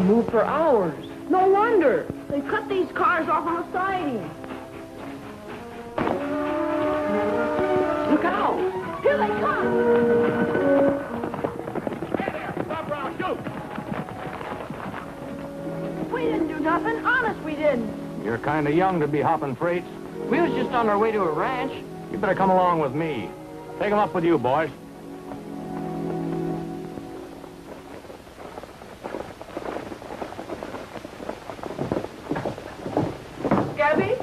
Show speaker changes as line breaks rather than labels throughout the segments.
move for hours. No wonder. They cut these cars off on the siding. Look out! Here they come!
Hey there! Stop or I'll shoot!
We didn't do nothing. Honest, we didn't.
You're kind of young to be hopping freights. We was just on our way to a ranch. You better come along with me. Take 'em up with you, boys.
Gabby?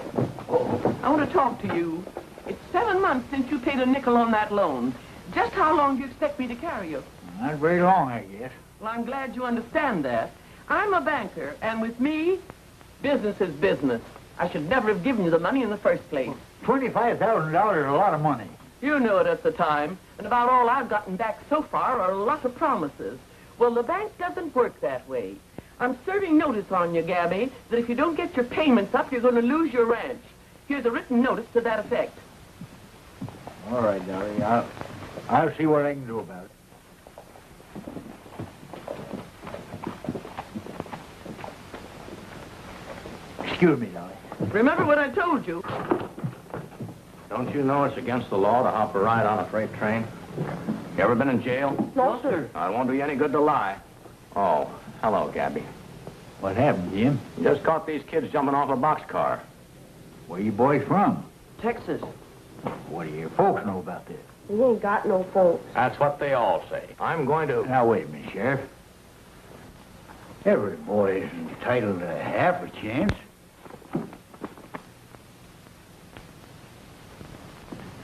I want to talk to you. It's 7 months since you paid a nickel on that loan. Just how long do you expect me to carry you?
Not very long, I guess.
Well, I'm glad you understand that. I'm a banker, and with me, business is business. I should never have given you the money in the first place.
$25,000 is a lot of money.
You knew it at the time, and about all I've gotten back so far are a lot of promises. Well, the bank doesn't work that way. I'm serving notice on you, Gabby, that if you don't get your payments up, you're going to lose your ranch. Here's a written notice to that effect.
All right, Dolly. I'll see what I can do about it. Excuse me, Dolly.
Remember what I told you.
Don't you know it's against the law to hop a ride on a freight train? You ever been in jail?
No, sir.
It won't do you any good to lie. Oh, hello, Gabby.
What happened, Jim?
Just caught these kids jumping off a boxcar.
Where you boys from?
Texas.
What do your folks know about this?
We ain't got no folks.
That's what they all say. I'm going to...
Now, wait a minute, Sheriff. Every boy is entitled to half a chance.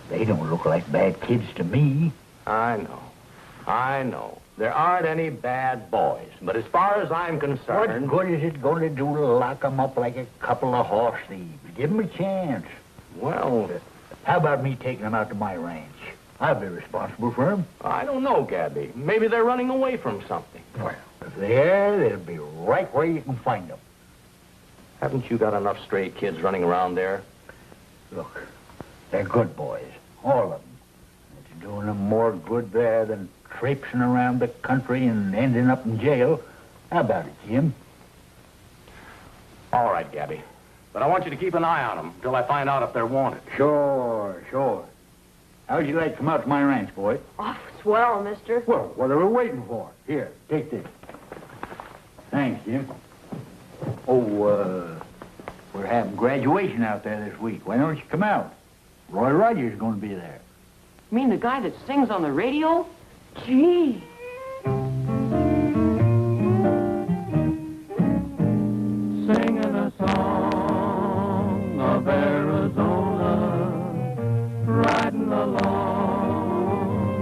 They don't look like bad kids to me.
I know. There aren't any bad boys. But as far as I'm concerned...
What good is it going to do to lock 'em up like a couple of horse thieves? Give 'em a chance.
Well...
How about me taking 'em out to my ranch? I'll be responsible for 'em.
I don't know, Gabby. Maybe they're running away from something.
Well, if they are, they'll be right where you can find 'em.
Haven't you got enough stray kids running around there?
Look, they're good boys. All of them. It's doing them more good there than traipsing around the country and ending up in jail. How about it, Jim?
All right, Gabby. But I want you to keep an eye on them until I find out if they're wanted.
Sure. How'd you like to come out to my ranch, boy?
Oh, swell, mister.
Well, what are we waiting for? Here, take this. Thanks, Jim. Oh, we're having graduation out there this week. Why don't you come out? Roy Rogers is going to be there.
You mean the guy that sings on the radio?
Gee.
Singing a song of Arizona, riding along,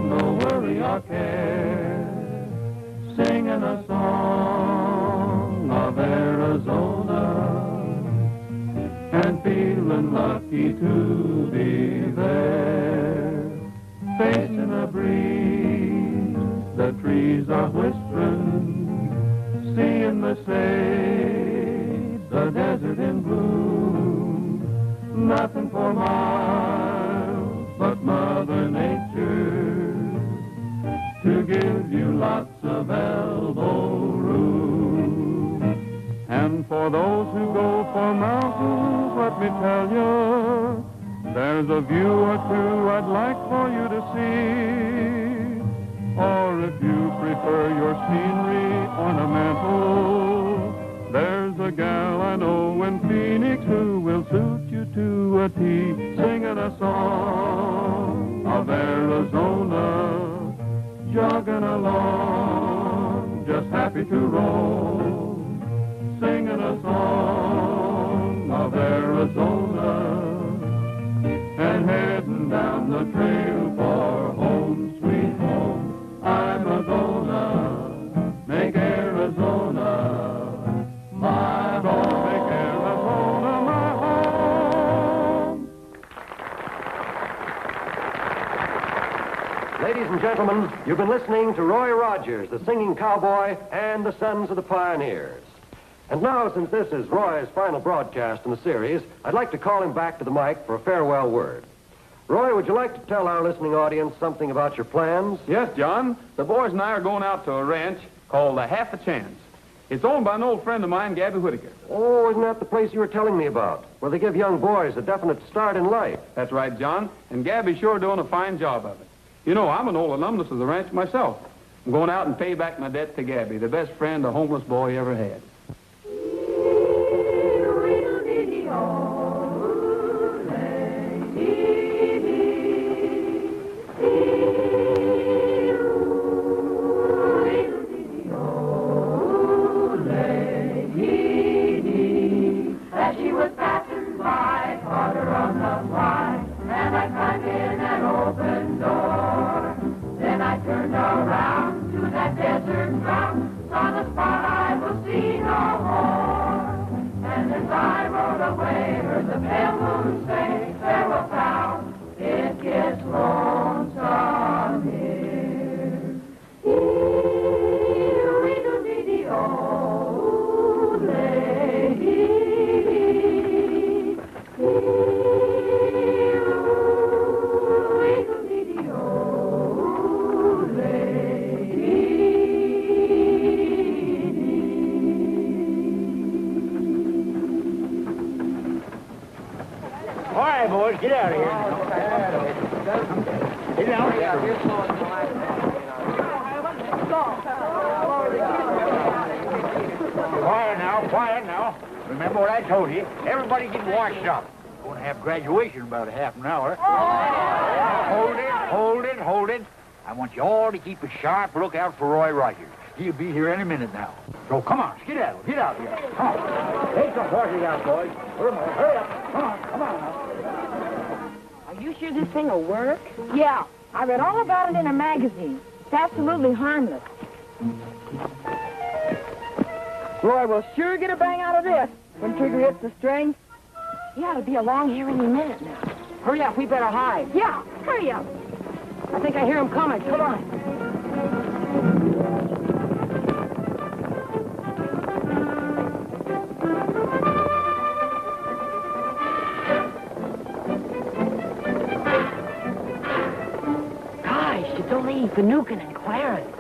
no worry or care. Singing a song of Arizona, and feeling lucky to be there. Facing a breeze, the trees are whispering, seeing the sage, the desert in bloom. Nothing for miles but Mother Nature to give you lots of elbow room. And for those who go for mountains, let me tell you, there's a view or two I'd like for you to see. Or if you prefer your scenery ornamental, there's a gal I know in Phoenix who will suit you to a T, singing a song of Arizona, jogging along, just happy to roll, singing a song of Arizona, and heading down the trail for home, sweet home. I'm a-gonna make Arizona my home, make Arizona my home.
Ladies and gentlemen, you've been listening to Roy Rogers, the singing cowboy, and the Sons of the Pioneers. And now, since this is Roy's final broadcast in the series, I'd like to call him back to the mic for a farewell word. Roy, would you like to tell our listening audience something about your plans?
Yes, John. The boys and I are going out to a ranch called Half a Chance.
It's owned by an old friend of mine, Gabby Whitaker.
Oh, isn't that the place you were telling me about, where they give young boys a definite start in life?
That's right, John. And Gabby's sure doing a fine job of it. You know, I'm an old alumnus of the ranch myself. I'm going out and pay back my debt to Gabby, the best friend a homeless boy ever had.
As she was passing by, caught her on the fly, and I climbed in an open door. Then I turned around to that desert ground, saw the spot I will see no more. And as I rode away, heard the pale moon say, farewell town, it gets lonesome here. Ee-oo-ee-doo-dee-dee-oh, lady.
All right, boys, get out of here. Get down here. Quiet now. Remember what I told you. Everybody get washed up. We're going to have graduation in about a half an hour. Hold it. I want you all to keep a sharp lookout for Roy Rogers. He'll be here any minute now. So come on, skedaddle. Get out here. Come on. Take some horses out, boys. Put 'em on. Hurry up. Come on now.
Are you sure this thing will work? Yeah. I read all about it in a magazine. It's absolutely harmless. Roy will sure get a bang out of this when Trigger hits the string. He ought to be along here any minute now. Hurry up, we better hide. Yeah, hurry up. I think I hear him coming. Come on. Gosh, it's only Finucane and Clarence.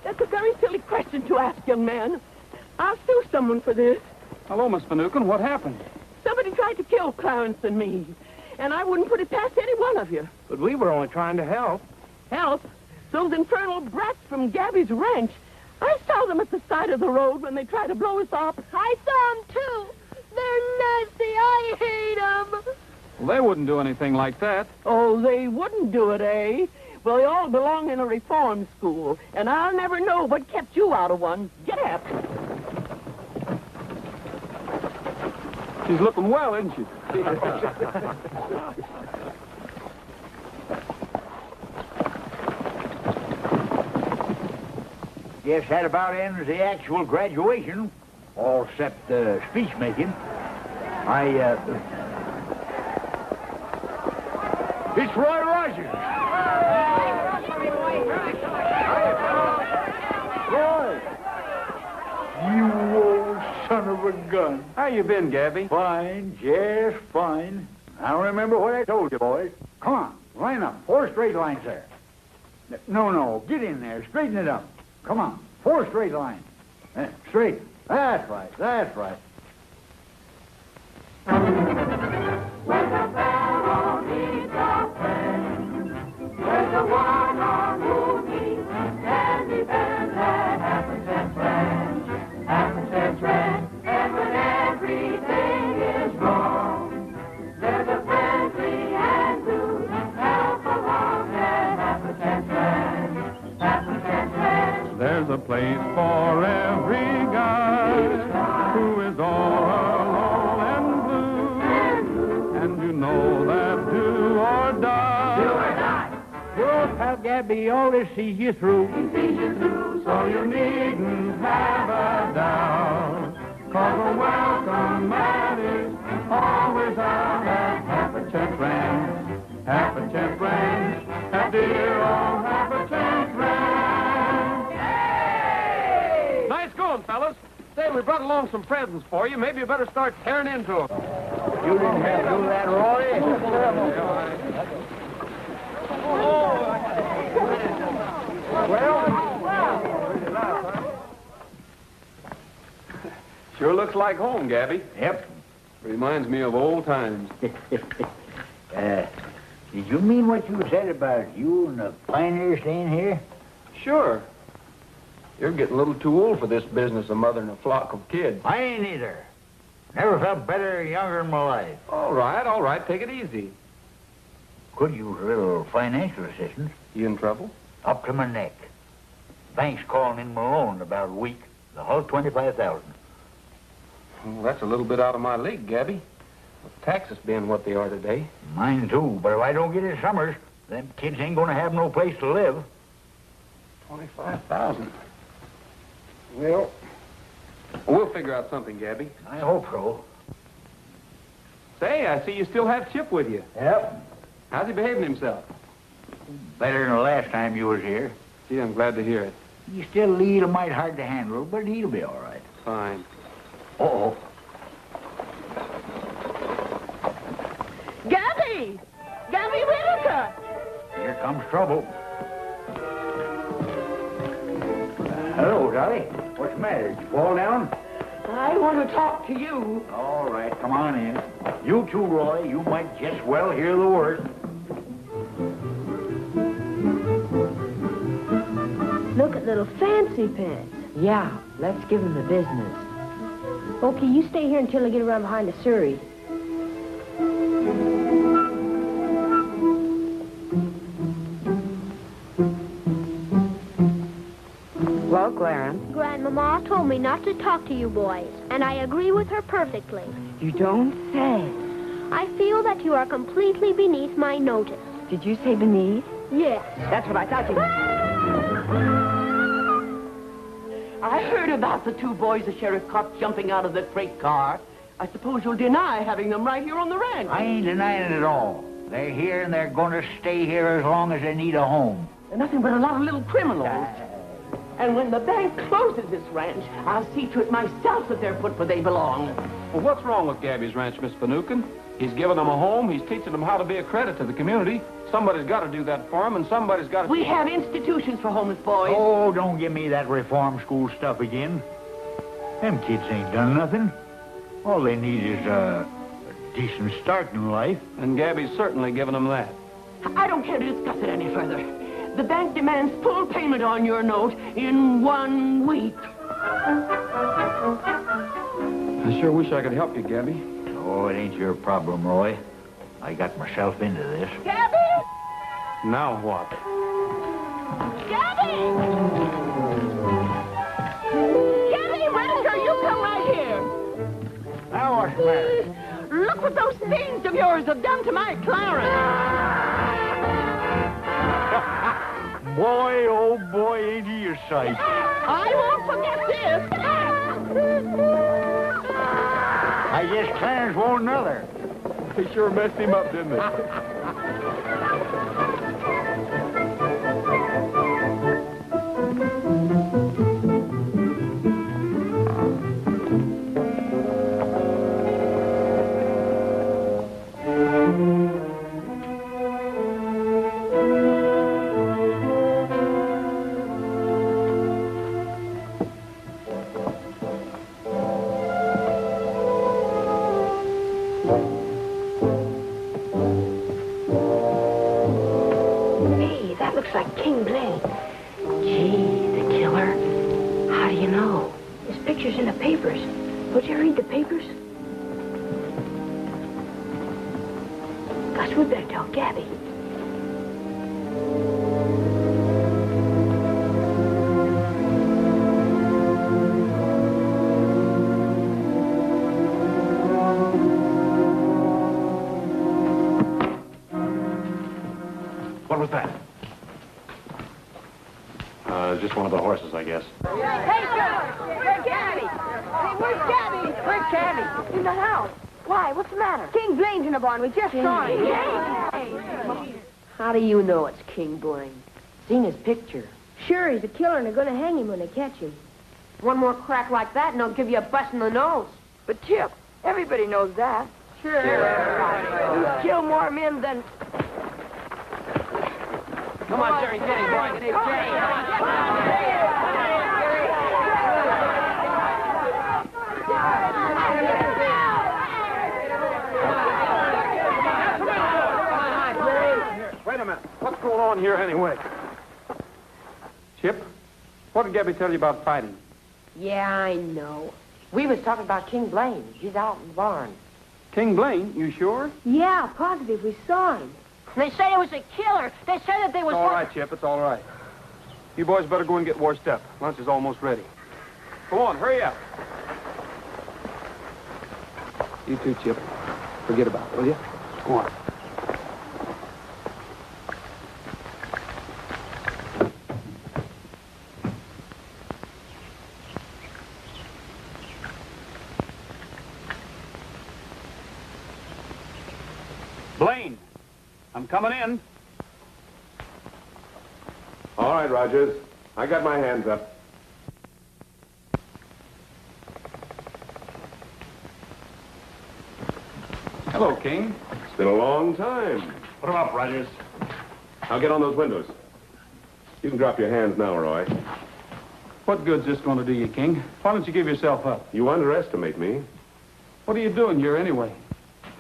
That's a very silly question to ask, young man. I'll sue someone for this.
Hello, Miss Finucane. What happened?
Somebody tried to kill Clarence and me, and I wouldn't put it past any one of you.
But we were only trying to help.
Help? Those infernal brats from Gabby's ranch. I saw them at the side of the road when they tried to blow us up.
I saw them, too. They're nasty. I hate them.
Well, they wouldn't do anything like that.
Oh, they wouldn't do it, eh? Well, they all belong in a reform school, and I'll never know what kept you out of one. Get up.
She's looking well, isn't she?
Guess that about ends the actual graduation, all except speech making. It's Roy Rogers. Roy! You old son of a gun.
How you been, Gabby?
Fine, just fine. Now remember what I told you, boys. Come on, line up. 4 straight lines there. No, get in there. Straighten it up. Come on, 4 straight lines. Straight. That's right.
When the fellow needs a friend, there's a one on whom he can depend. That African friend, and when everything is wrong, there's a friend
there's a place for every guy who is all alone and blue. And you know that do or die.
Do or die.
Your pal Gabby always sees you through.
He sees you through,
So you needn't have a doubt, 'cause a welcome mat is always out at Half a Cent Ranch. Half a Cent Ranch, at dear old Half a Cent Ranch.
Hey! Nice going, fellas. Say, we brought along some presents for you. Maybe you better start tearing into them.
You didn't have to do that, Roy.
Sure looks like home, Gabby.
Yep.
Reminds me of old times.
Did you mean what you said about you and the pioneers staying here?
Sure. You're getting a little too old for this business of mothering a flock of kids.
I ain't either. Never felt better or younger in my life.
All right. Take it easy.
Could use a little financial assistance.
You in trouble?
Up to my neck. Bank's calling in my loan in about a week. The whole $25,000.
Well, that's a little bit out of my league, Gabby. With taxes being what they are today.
Mine too, but if I don't get it summers, them kids ain't gonna have no place to live.
25,000. Well, we'll figure out something, Gabby.
I hope so.
Say, I see you still have Chip with you.
Yep.
How's he behaving himself?
Better than the last time you was here.
Gee, I'm glad to hear it.
He's still a little mite hard to handle, but he'll be all right.
Fine.
Uh-oh.
Gabby! Gabby Whitaker!
Here comes trouble. Hello, Dolly. What's the matter? Did you fall down?
I want to talk to you.
All right, come on in. You too, Roy. You might just well hear the word.
Look at little fancy pants.
Yeah, let's give him the business.
Okay, you stay here until I get around behind the Surrey.
Well, Clarence,
Grandmama told me not to talk to you boys, and I agree with her perfectly.
you don't say.
I feel that you are completely beneath my notice.
Did you say beneath?
Yes.
That's what I thought you...
I heard about the two boys the sheriff caught jumping out of the freight car. I suppose you'll deny having them right here on the ranch.
I ain't denying it at all. They're here and they're going to stay here as long as they need a home.
They're nothing but a lot of little criminals. And when the bank closes this ranch, I'll see to it myself that they're put where they belong.
Well, what's wrong with Gabby's ranch, Miss Finucane? He's giving them a home. He's teaching them how to be a credit to the community. Somebody's got to do that for them, and somebody's got to...
We have institutions for homeless boys.
Oh, don't give me that reform school stuff again. Them kids ain't done nothing. All they need is a decent start in life.
And Gabby's certainly giving them that.
I don't care to discuss it any further. The bank demands full payment on your note in 1 week.
I sure wish I could help you, Gabby.
Oh, it ain't your problem, Roy. I got myself into this.
Gabby!
Now what?
Gabby! Gabby, Whitaker, you come right here.
Now what's the matter?
Look what those thieves of yours have done to my Clarence.
Boy, oh boy, ain't he a sight.
I won't forget this.
I guess Clarence won't another.
They sure messed him up, didn't they?
Looks like King Blade. Gee, the killer. How do you know? His picture's in the papers. Don't you read the papers? Gosh, we better tell Gabby.
horses, I guess.
Hey, fellas! Where's Gabby? Hey, where's Gabby? Where's Gabby? In the house. Why? What's the matter? King Blaine's in the barn. We just saw him.
How do you know it's King Blaine? Seen his picture.
Sure, he's a killer, and they're going to hang him when they catch him.
One more crack like that, and they'll give you a bust in the nose. But, Chip, everybody knows that. Sure. You kill more men than...
Come on, Jerry, get him, boy. Get him, Wait a minute. What's going on here anyway? Chip, what did Gabby tell you about fighting?
Yeah, I know. We was talking about King Blaine. He's out in the barn.
King Blaine, you sure?
Yeah, positive. We saw him.
They said it was a killer. They said that they was...
It's all right, Chip. It's all right. You boys better go and get washed up. Lunch is almost ready. Go on, hurry up. You too, Chip. Forget about it, will you? Go on. Blaine, I'm coming in.
All right, Rogers. I got my hands up.
Hello, King.
It's been a long time.
Put him up, Rogers.
I'll get on those windows. You can drop your hands now, Roy.
What good's this going to do you, King? Why don't you give yourself up?
You underestimate me.
What are you doing here anyway?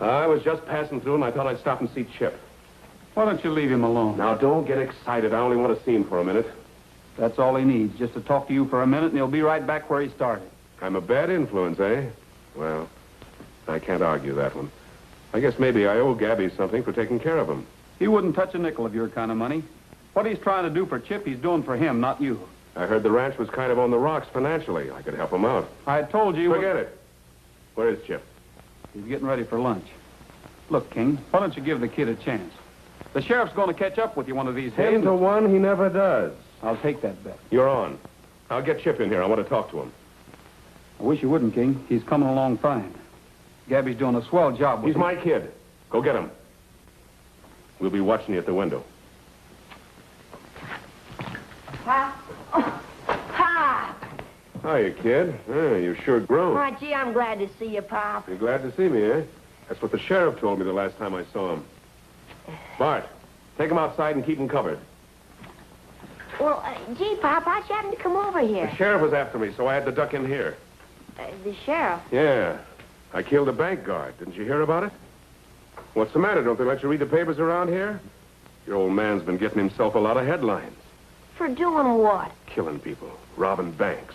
I was just passing through, and I thought I'd stop and see Chip.
Why don't you leave him alone?
Now, don't get excited. I only want to see him for a minute.
That's all he needs, just to talk to you for a minute, and he'll be right back where he started.
I'm a bad influence, eh? Well, I can't argue that one. I guess maybe I owe Gabby something for taking care of him.
He wouldn't touch a nickel of your kind of money. What he's trying to do for Chip, he's doing for him, not you.
I heard the ranch was kind of on the rocks financially. I could help him out.
I told you...
Forget it. Where is Chip?
He's getting ready for lunch. Look, King, why don't you give the kid a chance? The sheriff's going to catch up with you one of these days.
10 to 1, he never does.
I'll take that bet.
You're on. I'll get Chip in here. I want to talk to him.
I wish you wouldn't, King. He's coming along fine. Gabby's doing a swell job with
He's
him.
my kid. Go get him. We'll be watching you at the window.
Pa? Oh, Pa!
Hiya, kid. You're sure grown.
Why, gee, I'm glad to see you, Pop.
You're glad to see me, eh? That's what the sheriff told me the last time I saw him. Bart, take him outside and keep him covered.
Well, gee, Pop, how'd you happen to come over here?
The sheriff was after me, so I had to duck in here.
The sheriff?
Yeah. I killed a bank guard. Didn't you hear about it? What's the matter? Don't they let you read the papers around here? Your old man's been getting himself a lot of headlines.
For doing what?
Killing people. Robbing banks.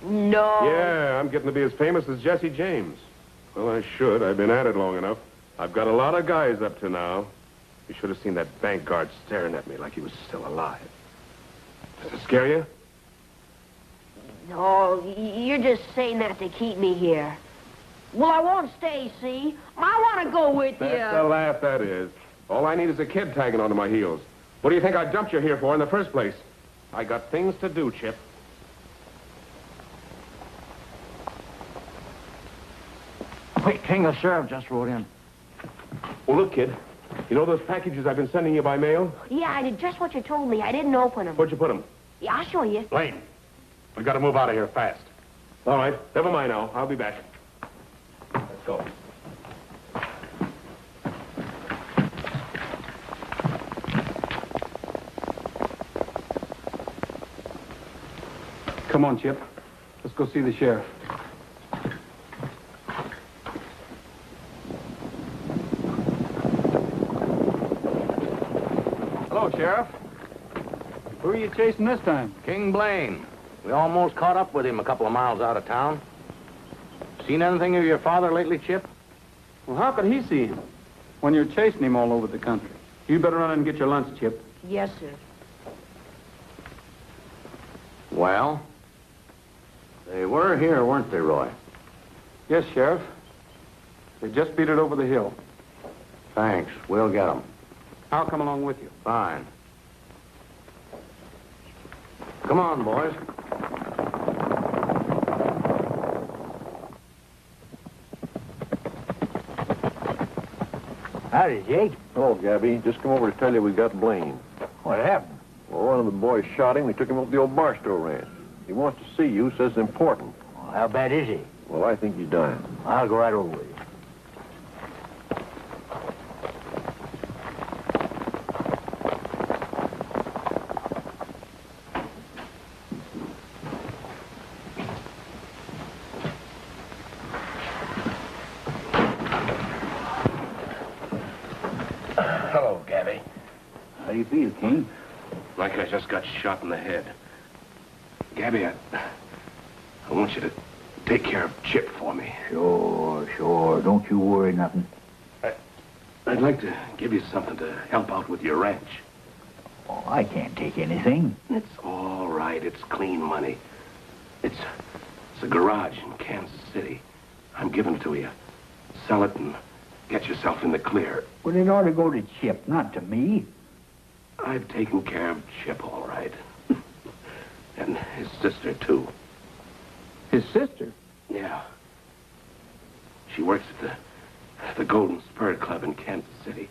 No.
Yeah, I'm getting to be as famous as Jesse James. Well, I should. I've been at it long enough. I've got a lot of guys up to now. You should have seen that bank guard staring at me like he was still alive. Does it scare you?
No, you're just saying that to keep me here. Well, I won't stay, see? I want to go with you.
That's the laugh, that is. All I need is a kid tagging onto my heels. What do you think I dumped you here for in the first place? I got things to do, Chip.
Wait, King, the sheriff just rode in.
Well, look, kid. You know those packages I've been sending you by mail?
Yeah, I did just what you told me. I didn't open them.
Where'd you put them?
Yeah, I'll show you.
Blaine, we got to move out of here fast.
All right. Never mind now. I'll be back. Let's go.
Come on, Chip. Let's go see the sheriff. Hello, Sheriff. Who are you chasing this time?
King Blaine. We almost caught up with him a couple of miles out of town. Seen anything of your father lately, Chip?
Well, how could he see him when you're chasing him all over the country? You better run in and get your lunch, Chip.
Yes, sir.
Well, they were here, weren't they, Roy?
Yes, Sheriff. They just beat it over the hill.
Thanks. We'll get them.
I'll come along with you.
Fine.
Come on, boys.
Howdy, Jake.
Oh, Gabby, just come over to tell you we got Blaine.
What happened?
Well, one of the boys shot him. They took him up to the old Barstow Ranch. He wants to see you, says it's important.
Well, how bad is he?
Well, I think he's dying.
I'll go right over with you.
Hello, Gabby.
How do you feel, King?
Like I just got shot in the head. Gabby, I want you to take care of Chip for me.
Sure. Don't you worry nothing.
I'd like to give you something to help out with your ranch.
Oh, I can't take anything.
It's all right. It's clean money. It's a garage in Kansas City. I'm giving it to you. Sell it and get yourself in the clear.
Well, it ought to go to Chip, not to me.
I've taken care of Chip all right. And his sister, too.
His sister?
Yeah. She works at the Golden Spur Club in Kansas City.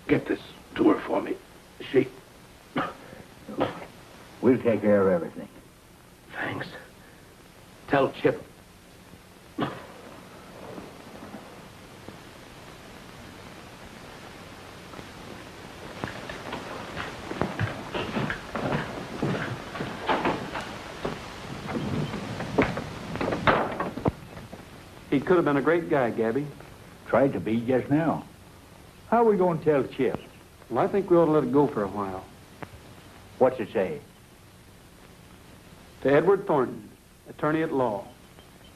Get this to her for me. She...
We'll take care of everything.
Thanks. Tell Chip.
He could have been a great guy, Gabby.
Tried to be just now. How are we going to tell Chip?
Well, I think we ought to let it go for a while.
What's it say?
To Edward Thornton, attorney at law.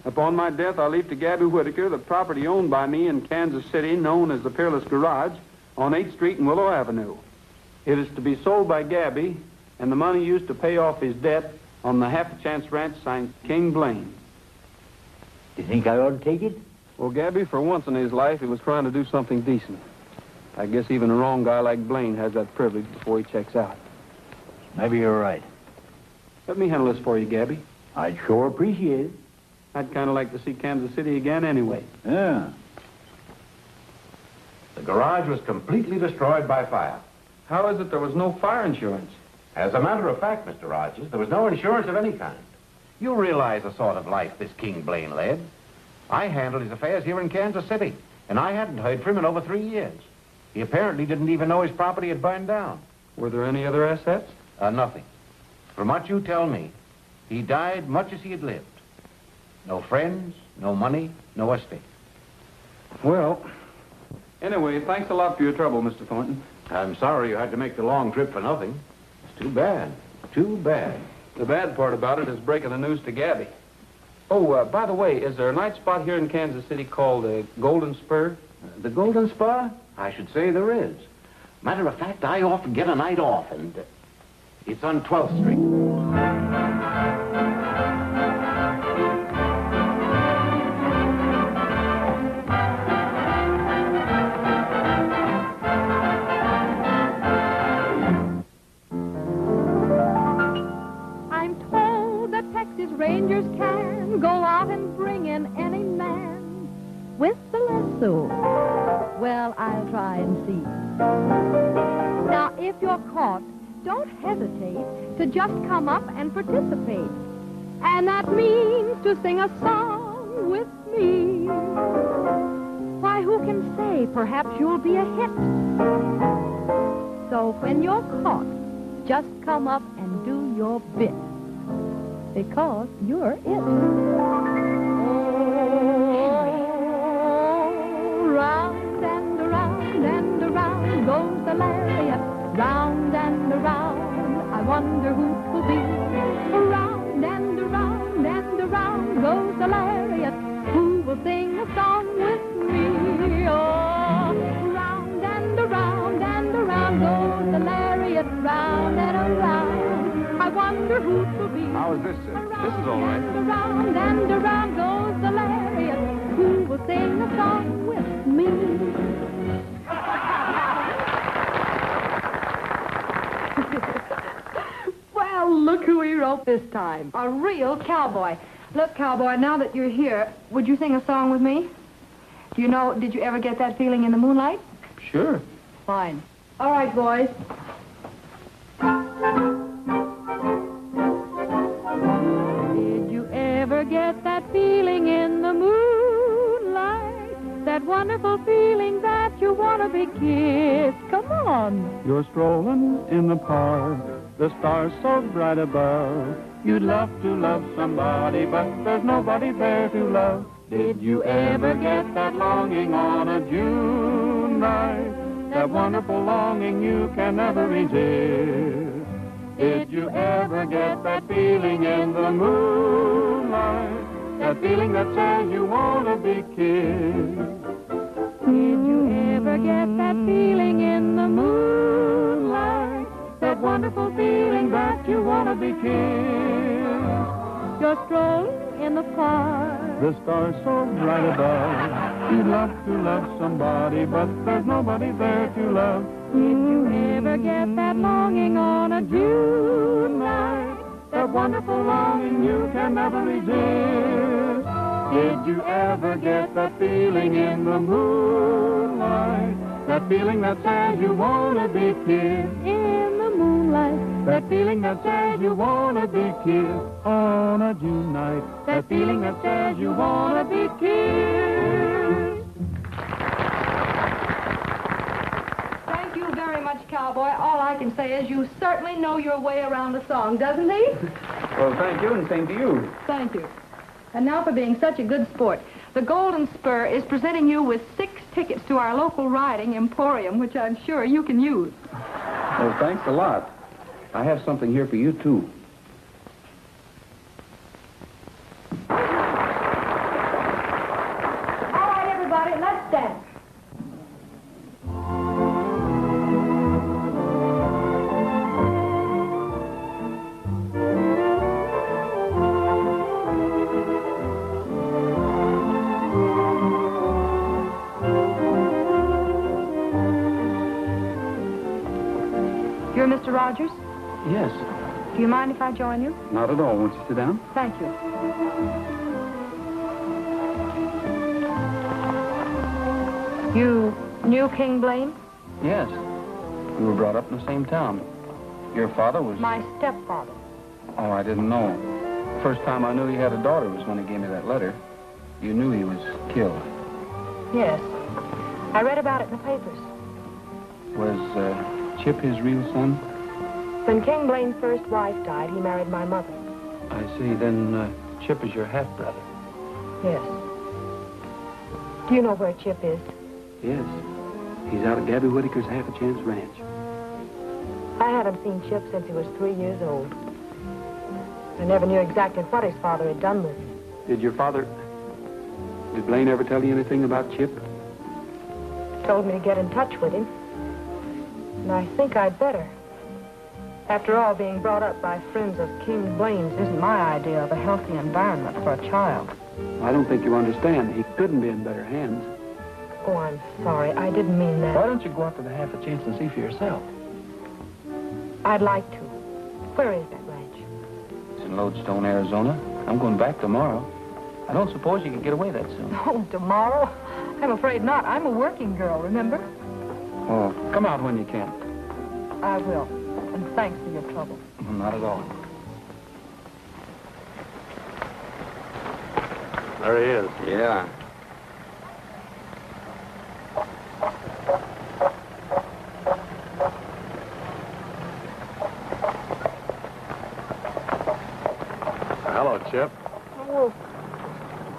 Upon my death, I leave to Gabby Whitaker the property owned by me in Kansas City, known as the Peerless Garage, on 8th Street and Willow Avenue. It is to be sold by Gabby, and the money used to pay off his debt on the Half a Chance Ranch signed King Blaine.
You think I ought to take it?
Well, Gabby, for once in his life, he was trying to do something decent. I guess even a wrong guy like Blaine has that privilege before he checks out.
Maybe you're right.
Let me handle this for you, Gabby.
I'd sure appreciate it.
I'd kind of like to see Kansas City again anyway.
Yeah.
The garage was completely destroyed by fire.
How is it there was no fire insurance?
As a matter of fact, Mr. Rogers, there was no insurance of any kind. You realize the sort of life this King Blaine led. I handled his affairs here in Kansas City, and I hadn't heard from him in over 3 years. He apparently didn't even know his property had burned down.
Were there any other assets?
Nothing. From what you tell me, he died much as he had lived. No friends, no money, no estate.
Well, anyway, thanks a lot for your trouble, Mr. Thornton.
I'm sorry you had to make the long trip for nothing. It's too bad. Too bad.
The bad part about it is breaking the news to Gabby. Oh, by the way, is there a night spot here in Kansas City called the Golden Spur?
The Golden Spur? I should say there is. Matter of fact, I often get a night off, and it's on 12th Street.
Rangers can go out and bring in any man with the lasso. Well, I'll try and see. Now, if you're caught, don't hesitate to just come up and participate. And that means to sing a song with me. Why, who can say perhaps you'll be a hit? So when you're caught, just come up and do your bit. Because you're it. Oh, round and around and around goes the lariat. Round and around, I wonder who 'twill be. Round and around and around goes the lariat. Who will sing a song with me? Oh, round and around goes the lariat. Round and around, I wonder who 'twill be.
How is this, sir? This is all right.
Around and around goes the lariat. Who will sing a song with me? Well, look who
free rope this time. A real cowboy. Look, cowboy, now that you're here, would you sing a song with me? Do you know, did you ever get that feeling in the moonlight?
Sure.
Fine. All right, boys.
Did you ever get that feeling in the moonlight? That wonderful feeling that you want to be kissed? Come on.
You're strolling in the park, the stars so bright above. You'd love to love somebody, but there's nobody there to love. Did you ever get that longing on a June night? That wonderful longing you can never resist. Did you ever get that feeling in the moonlight? That feeling that says you want to be kissed.
Did you ever get that feeling in the moonlight?
That wonderful feeling that you want to be kissed.
You're strolling in the park,
the stars so bright above. You'd love to love somebody, but there's nobody there to love.
Did you ever get that longing on a June night?
That wonderful longing you can never resist. Did you ever get that feeling in the moonlight? That feeling that says you want to be kissed.
In the moonlight.
That feeling that says you want to be kissed on a June night. That feeling that says you want to be kissed.
Thank you very much, cowboy. All I can say is you certainly know your way around a song, doesn't he?
Well, thank you, and same to you.
Thank you. And now for being such a good sport. The Golden Spur is presenting you with 6 tickets to our local riding emporium, which I'm sure you can use.
Well, thanks a lot. I have something here for you, too.
All right, everybody, let's dance. You're Mr. Rogers?
Yes.
Do you mind if I join you?
Not at all. Won't you sit down?
Thank you. You knew King Blaine?
Yes. We were brought up in the same town. Your father was...
My stepfather.
Oh, I didn't know. First time I knew he had a daughter was when he gave me that letter. You knew he was killed.
Yes. I read about it in the papers.
Was Chip his real son?
When King Blaine's first wife died, he married my mother.
I see. Then Chip is your half-brother.
Yes. Do you know where Chip is?
Yes. He's out at Gabby Whitaker's Half-a-Chance Ranch.
I haven't seen Chip since he was 3 years old. I never knew exactly what his father had done with him.
Did Blaine ever tell you anything about Chip?
Told me to get in touch with him. And I think I'd better. After all, being brought up by friends of King Blaine's isn't my idea of a healthy environment for a child.
I don't think you understand. He couldn't be in better hands.
Oh, I'm sorry. I didn't mean that.
Why don't you go out to the Half-a-Chance and see for yourself?
I'd like to. Where is that ranch?
It's in Lodestone, Arizona. I'm going back tomorrow. I don't suppose you can get away that soon.
Oh, tomorrow? I'm afraid not. I'm a working girl, remember?
Oh, come out when you can.
I will. And thanks for your trouble.
Not at all.
There he is.
Yeah.
Hello, Chip.
Oh,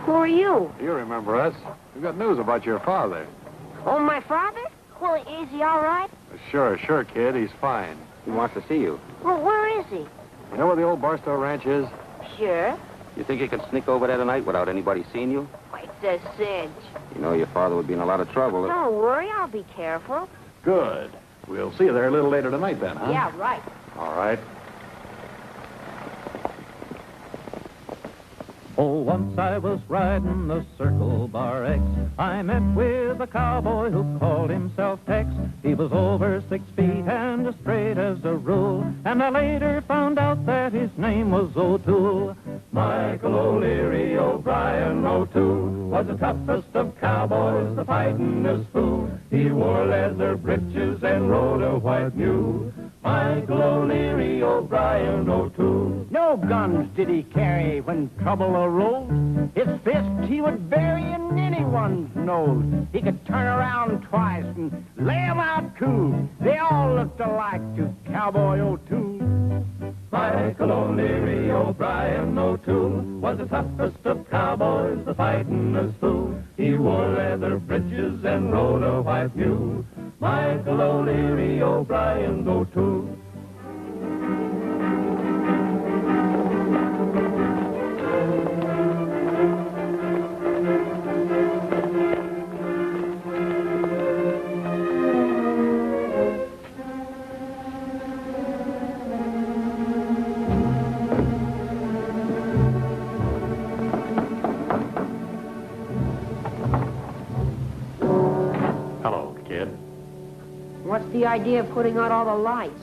who are you?
You remember us. We've got news about your father.
Oh, my father? Well, is he all right?
Sure, kid. He's fine.
He wants to see you.
Well, where is he?
You know where the old Barstow Ranch is?
Sure.
You think you can sneak over there tonight without anybody seeing you?
It's a cinch.
You know your father would be in a lot of trouble.
Don't worry, I'll be careful.
Good. We'll see you there a little later tonight then, huh?
Yeah, right.
All right.
Oh, once I was riding the Circle Bar X. I met with a cowboy who called himself Tex. He was over 6 feet and as straight as a rule. And I later found out that his name was O'Toole. Michael O'Leary O'Brien O'Toole was the toughest of cowboys, the fightingest fool. He wore leather breeches and rode a white mule. Michael O'Leary O'Brien O'Toole.
No guns did he carry when trouble arose. His fist he would bury in anyone's nose. He could turn around twice and lay 'em out cool. They all looked alike to Cowboy O'Toole.
Michael O'Leary O'Brien O'Toole was the toughest of cowboys, the fightingest fool. He wore leather breeches and rode a white mule. Michael O'Leary O'Brien O'Toole.
What's the idea of putting out all the lights?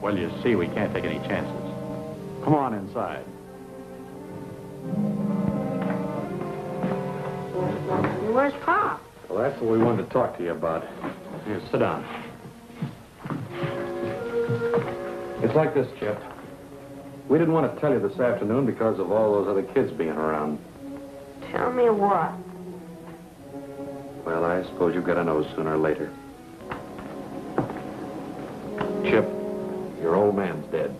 Well, you see, we can't take any chances. Come on inside.
Where's Pop?
Well, that's what we wanted to talk to you about. Here, sit down. It's like this, Chip. We didn't want to tell you this afternoon because of all those other kids being around.
Tell me what?
Well, I suppose you've got to know sooner or later. Chip, your old man's dead.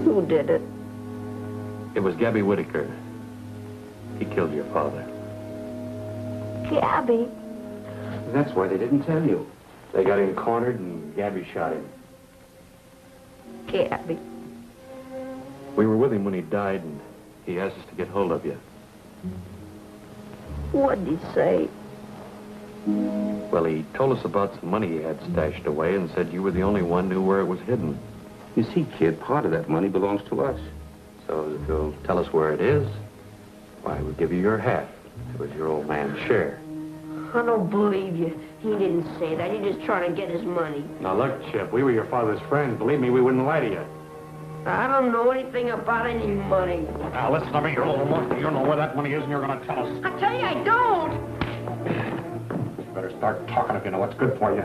Who did it?
It was Gabby Whitaker. He killed your father.
Gabby?
That's why they didn't tell you. They got him cornered and Gabby shot him.
Gabby.
We were with him when he died and he asked us to get hold of you.
What'd he say?
Well, he told us about some money he had stashed away and said you were the only one knew where it was hidden.
You see, kid, part of that money belongs to us.
So if you'll tell us where it is, why, we'll give you your half. It was your old man's share.
I don't believe you. He didn't say that. He's just trying to get his money.
Now, look, Chip, we were your father's friends. Believe me, we wouldn't lie to you.
I don't know anything about any money.
Now, listen to me, you little monkey. You know where that money is and you're going to tell us.
I tell you, I don't.
You better start talking if you know what's good for you.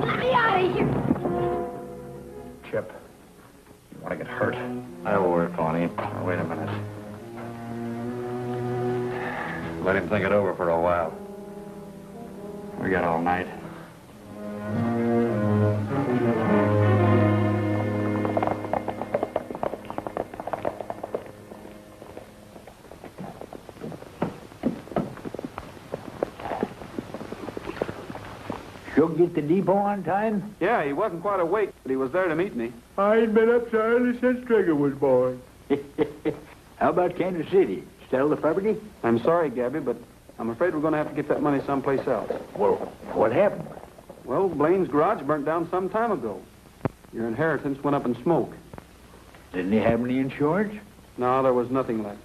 Let me out of here.
Chip, you want to get hurt? I'll work on him. Now, wait a minute. Let him think it over for a while. We got all night.
She'll get the depot on time?
Yeah, he wasn't quite awake, but he was there to meet me.
I ain't been up so early since Trigger was born. How about Kansas City? Still the property?
I'm sorry, Gabby, but I'm afraid we're going to have to get that money someplace else.
Well, what happened?
Well, Blaine's garage burnt down some time ago. Your inheritance went up in smoke.
Didn't he have any insurance?
No, there was nothing left.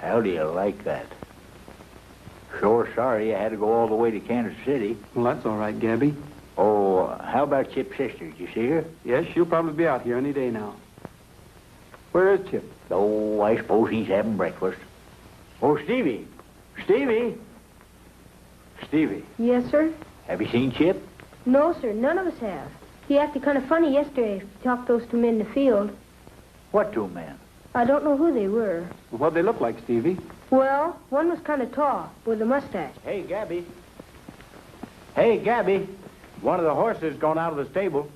How do you like that? Sure sorry you had to go all the way to Kansas City.
Well, that's all right, Gabby.
Oh, how about Chip's sister? Did you see her?
Yes, she'll probably be out here any day now. Where is Chip?
Oh, I suppose he's having breakfast. Oh, Stevie. Stevie. Stevie.
Yes, sir?
Have you seen Chip?
No, sir. None of us have. He acted kind of funny yesterday. He talked those two men in the field.
What two men?
I don't know who they were.
Well, what'd they look like, Stevie?
Well, one was kind of tall, with a mustache.
Hey, Gabby. Hey, Gabby. One of the horses gone out of the stable.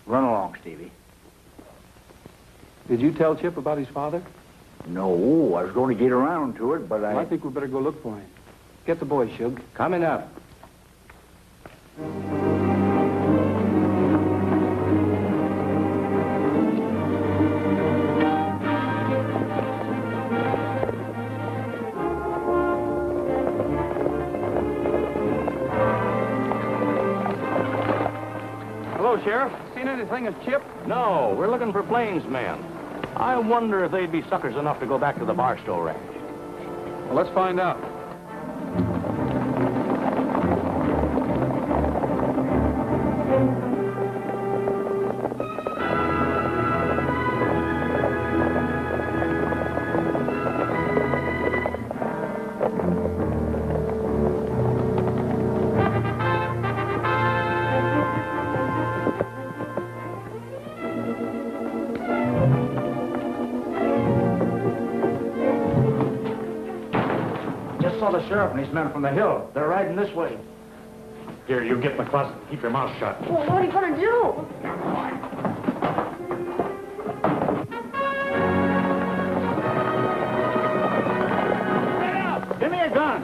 Run along, Stevie.
Did you tell Chip about his father?
No, I was going to get around to it, but
Well, I think we better go look for him. Get the boys, Shug.
Coming up.
Hello, Hello, Sheriff. Seen anything of Chip?
No, we're looking for plainsmen. I wonder if they'd be suckers enough to go back to the Barstow Ranch.
Well, let's find out.
The sheriff and his men from the hill. They're riding this way. Here, you get in the closet. Keep your mouth shut.
Well, what are you going to do?
Get out! Give me a gun.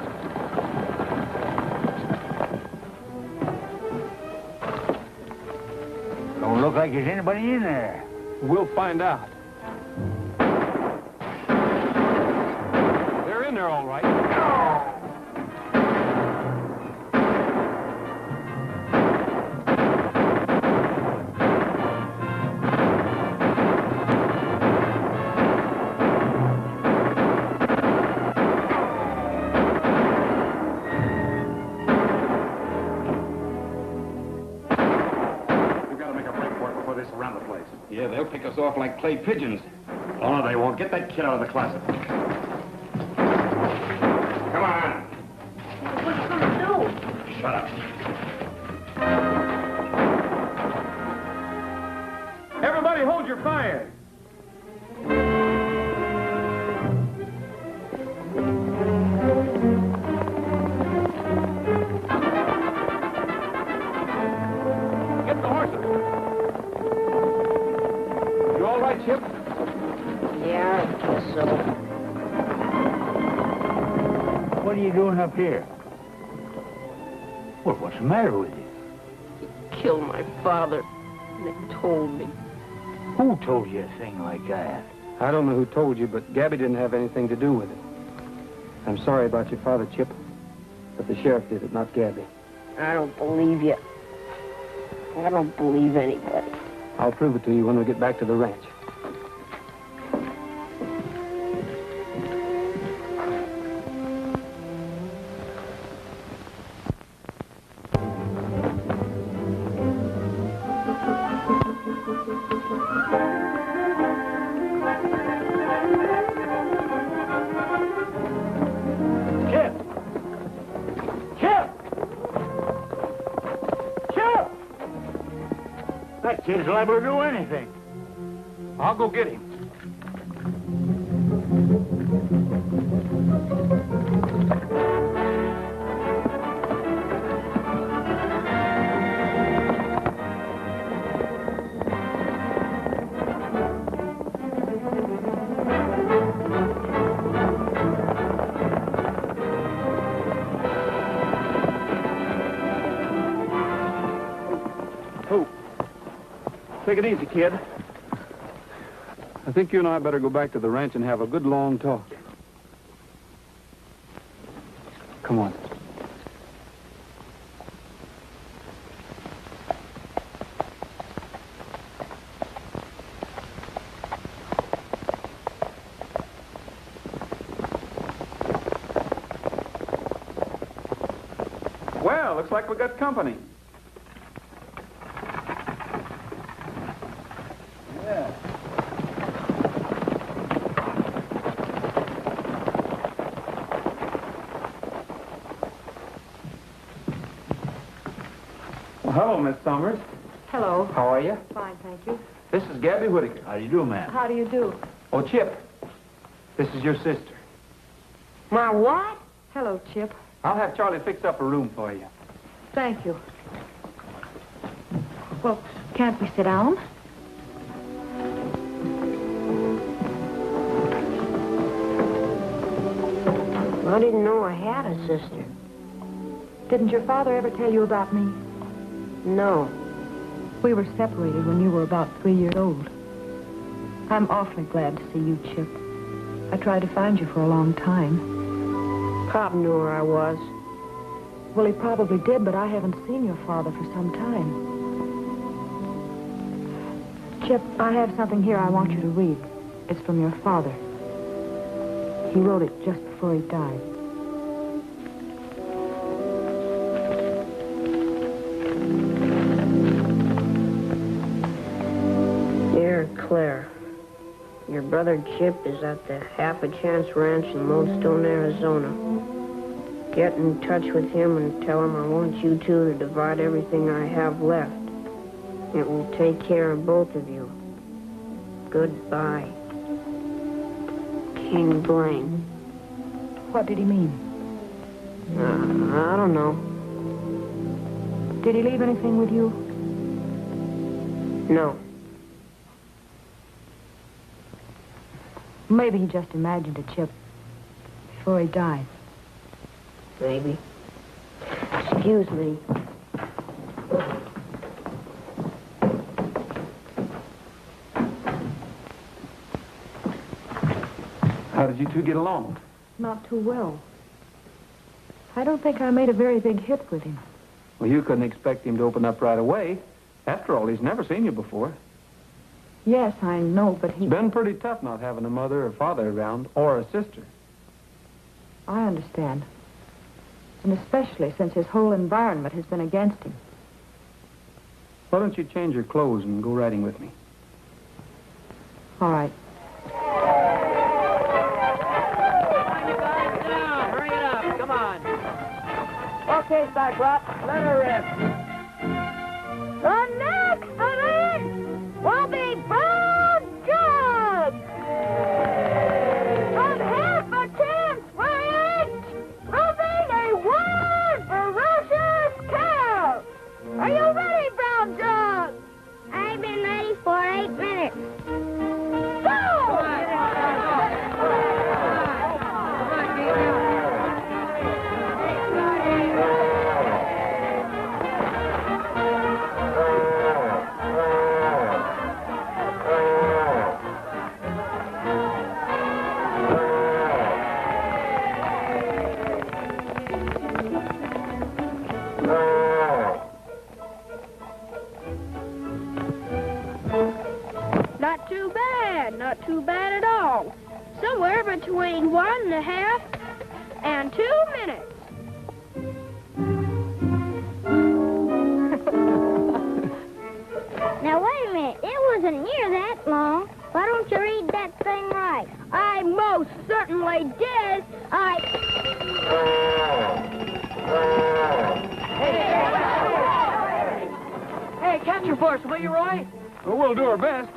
Don't look like there's anybody in there.
We'll find out. They're in there all right.
Yeah, they'll pick us off like clay pigeons. Oh, no, they won't. Get that kid out of the closet. Come on.
What are you going to do?
Shut up.
Everybody hold your fire. Get the horses. You all right, Chip?
Yeah, I guess so.
What are you doing up here? Well, what's the matter with you?
Killed my father. And they told me.
Who told you a thing like that?
I don't know who told you, but Gabby didn't have anything to do with it. I'm sorry about your father, Chip, but the sheriff did it, not Gabby.
I don't believe you. I don't believe anybody.
I'll prove it to you when we get back to the ranch.
That kid's liable to do anything.
I'll go get him. Take it easy, kid. I think you and I better go back to the ranch and have a good long talk. Come on. Well, looks like we got company. Hello, Miss Summers.
Hello.
How are you?
Fine, thank you.
This is Gabby Whitaker.
How do you do, ma'am?
How do you do?
Oh, Chip. This is your sister.
My what? Hello, Chip.
I'll have Charlie fix up a room for you.
Thank you. Well, can't we sit down?
I didn't know I had a sister.
Didn't your father ever tell you about me?
No.
We were separated when you were about 3 years old. I'm awfully glad to see you, Chip. I tried to find you for a long time.
Pop knew where I was.
Well, he probably did, but I haven't seen your father for some time. Chip, I have something here I want you to read. It's from your father. He wrote it just before he died.
Dear Claire, your brother Chip is at the Half a Chance Ranch in Lodestone, Arizona. Get in touch with him and tell him I want you two to divide everything I have left. It will take care of both of you. Goodbye. King Blaine.
What did he mean?
I don't know.
Did he leave anything with you?
No.
Maybe he just imagined a Chip before he died.
Maybe. Excuse me.
How did you two get along?
Not too well. I don't think I made a very big hit with him.
Well, you couldn't expect him to open up right away. After all, he's never seen you before.
Yes, I know, but he...
It's been pretty tough not having a mother or father around, or a sister.
I understand. And especially since his whole environment has been against him.
Why don't you change your clothes and go riding with me?
All right.
Hurry it up. Come on.
Okay, Cyclops. Let her rip.
The next event will be Bob Jug. From Half a Chance Ranch, proving a wild, ferocious cow. Are you ready, Brown Jug? I've been ready for 8 minutes. Go! Not too bad at all. Somewhere between 1.5 and 2 minutes. Now, wait a minute. It wasn't near that long. Why don't you read that thing right? I most certainly did.
Hey, catch her for us, will you, Roy?
Well, we'll do our best.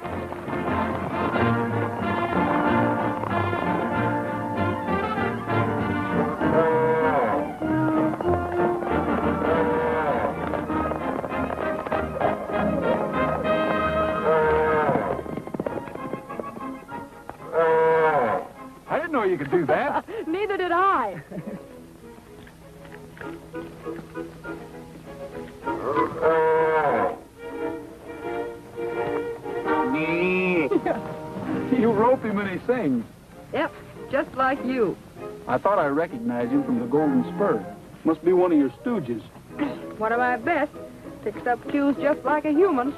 I didn't know you could do that.
Neither did I.
You rope him when he sings.
Yep, just like you.
I thought I recognized him from the Golden Spur. Must be one of your stooges.
One of my best. Picks up cues just like a human.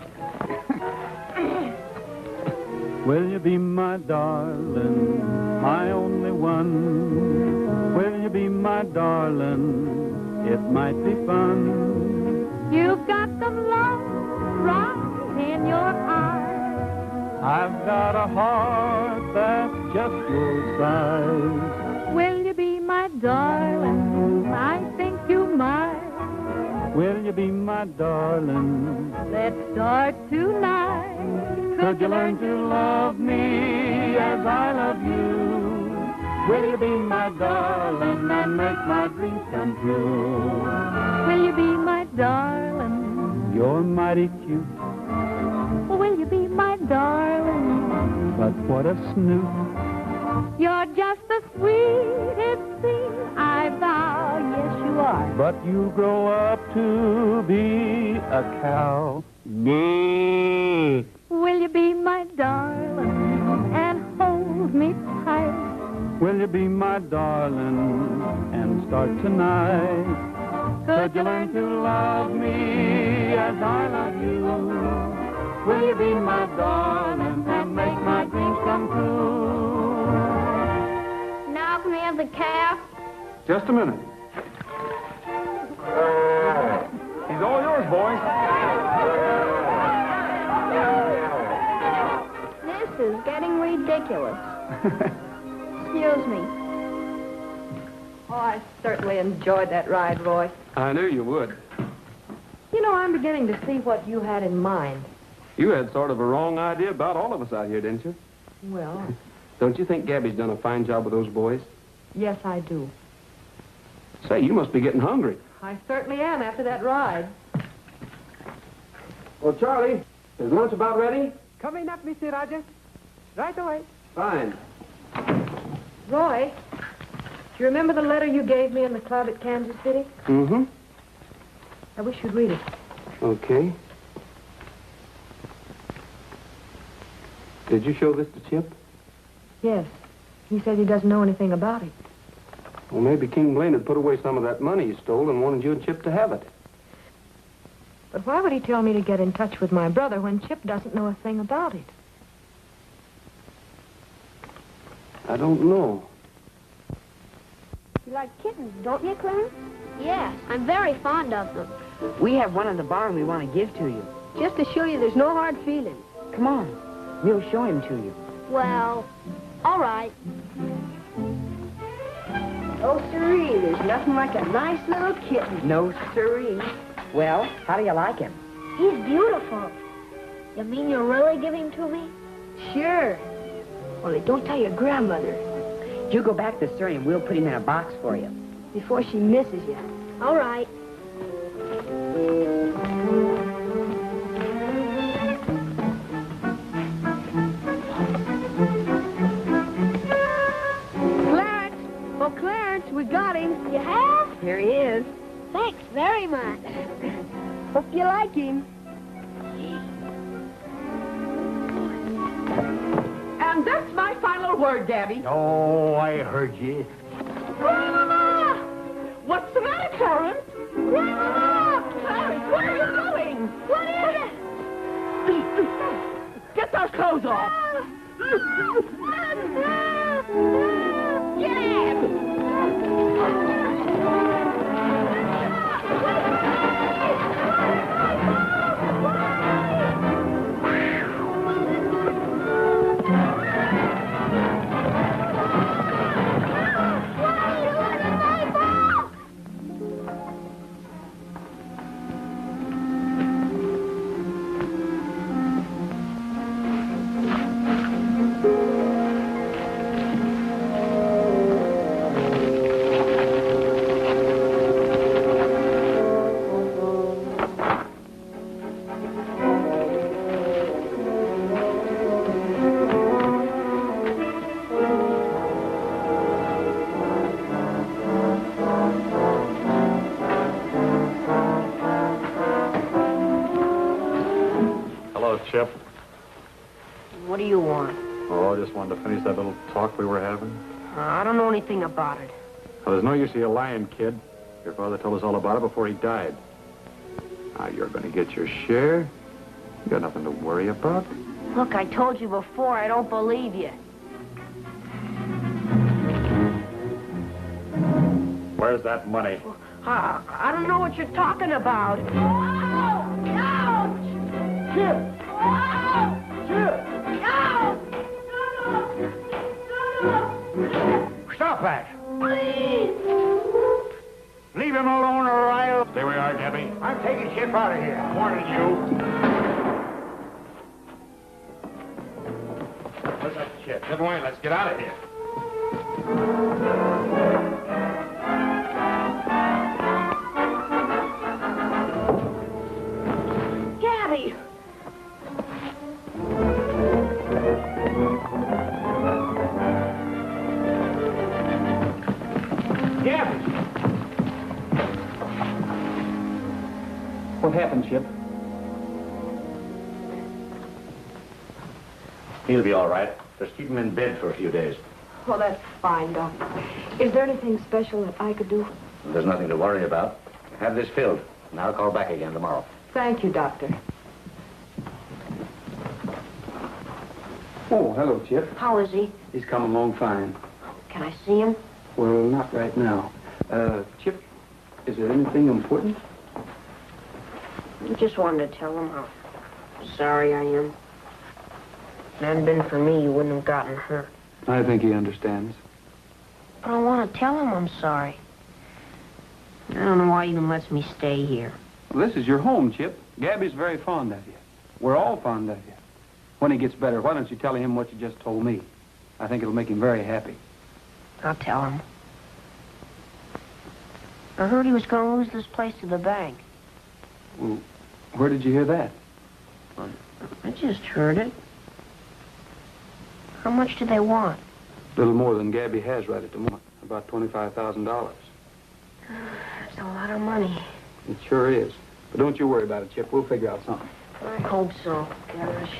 Will you be my darling, my only one? Will you be my darling? It might be fun.
You've got the love right in your eyes.
I've got a heart that's just your size.
Will you be my darling? I think you might.
Will you be my darling?
Let's start tonight.
Could you learn to love me as I love you? Will you be my darling and make my dreams come true?
Will you be my darling?
You're mighty cute,
Will you be my darling?
but what a snoot.
You're just the sweetest thing, I vow, yes you are.
But you grow up to be a cow. Boo.
Will you be my darling and hold me tight?
Will you be my darling and start tonight? Could you learn to love me as I love you? Will you be my darling and make my dreams come true?
Now can we have the calf?
Just a minute. He's all yours, boy.
This is getting ridiculous. Excuse me.
Oh, I certainly enjoyed that ride, Roy.
I knew you would.
You know, I'm beginning to see what you had in mind.
You had sort of a wrong idea about all of us out here, didn't you?
Well,
Don't you think Gabby's done a fine job with those boys?
yes, I do.
Say, you must be getting hungry.
I certainly am after that ride.
Well, Charlie, is lunch about ready?
Coming up, Mr. Roger. Right away.
Fine.
Roy, do you remember the letter you gave me in the club at Kansas City?
Mm-hmm.
I wish you'd read it.
Okay. Did you show this to Chip?
Yes. He says he doesn't know anything about it.
Well, maybe King Blaine had put away some of that money he stole and wanted you and Chip to have it.
But why would he tell me to get in touch with my brother when Chip doesn't know a thing about it?
I don't know.
You like kittens, don't you, Clarence? Yes, I'm very fond of them.
We have one in the barn we want to give to you.
Just to show you there's no hard feelings.
Come on. We'll show him to you.
Well, all right.
Oh, siree, there's nothing like a nice little kitten. No, siree. Well, how do you like him?
He's beautiful. You mean you'll really give him to me?
Sure. Only don't tell your grandmother. You go back to Surrey and we'll put him in a box for you. Before she misses you.
All right.
Clarence! Oh, Clarence, we got him.
You have?
Here he is.
Thanks very much.
Hope you like him.
And that's my final word, Gabby.
Oh, I heard you.
Grandmama! What's the matter, Clarence? Grandmama! Clarence, where are you going?
What is it?
Get those clothes off.
Get!
Chip.
What do you want?
Oh, I just wanted to finish that little talk we were having.
I don't know anything about it.
Well, there's no use of you lying, kid. Your father told us all about it before he died. Now, you're going to get your share. You got nothing to worry about.
Look, I told you before, I don't believe you.
Where's that money?
I don't know what you're talking about.
Chip! Chip!
Stop that!
Please!
Leave him alone or I'll...
There we are, Gabby.
I'm taking Chip out of here.
Morning, you. Where's that Chip? Never mind, let's get out of here.
Gabby!
Gabby!
What happened, Chip?
He'll be all right. Just keep him in bed for a few days.
Oh, that's fine, Doctor. Is there anything special that I could do?
There's nothing to worry about. Have this filled, and I'll call back again tomorrow.
Thank you, Doctor.
Oh, hello, Chip.
How is he?
He's coming along fine.
Can I see him?
Well, not right now. Chip, is there anything important?
I just wanted to tell him how sorry I am. If it hadn't been for me, you wouldn't have gotten hurt.
I think he understands.
But I want to tell him I'm sorry. I don't know why he even lets me stay here.
Well, this is your home, Chip. Gabby's very fond of you. We're all fond of you. When he gets better, why don't you tell him what you just told me? I think it'll make him very happy.
I'll tell him. I heard he was going to lose this place to the bank.
Well, where did you hear that?
I just heard it. How much do they want?
A little more than Gabby has right at the moment. About $25,000.
That's a lot of money.
It sure is. But don't you worry about it, Chip. We'll figure out something.
I hope so, gosh.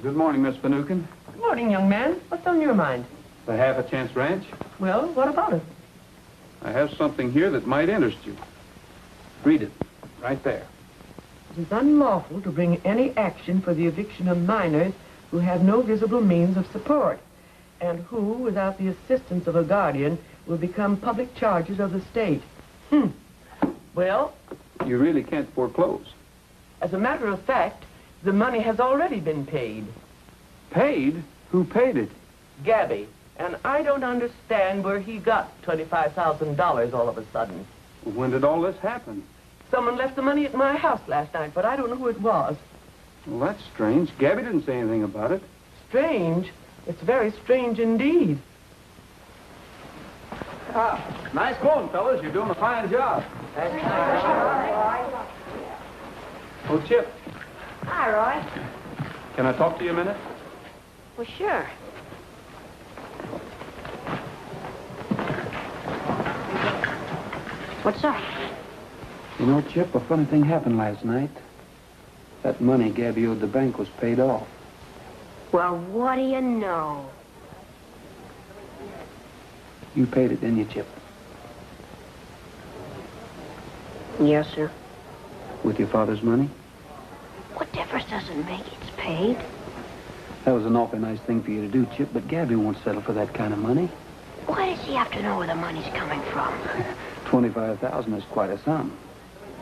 Good morning, Miss Finucane.
Good morning, young man. What's on your mind?
The Half a Chance Ranch.
Well, what about it?
I have something here that might interest you. Read it. Right there.
It is unlawful to bring any action for the eviction of minors who have no visible means of support and who, without the assistance of a guardian, will become public charges of the state. Well?
You really can't foreclose.
As a matter of fact, the money has already been paid.
Paid? Who paid it?
Gabby. And I don't understand where he got $25,000 all of a sudden.
When did all this happen?
Someone left the money at my house last night, but I don't know who it was.
Well, that's strange. Gabby didn't say anything about it.
Strange? It's very strange indeed.
Ah, nice going, fellas. You're doing a fine job. Oh, Chip.
Hi, Roy.
Can I talk to you a minute?
Well, sure. What's up?
You know, Chip, a funny thing happened last night. That money Gabby owed the bank was paid off.
Well, what do you know?
You paid it, didn't you, Chip?
Yes, sir.
With your father's money?
What difference does it make? It's paid.
That was an awfully nice thing for you to do, Chip, but Gabby won't settle for that kind of money.
Why does he have to know where the money's coming from?
$25,000 is quite a sum.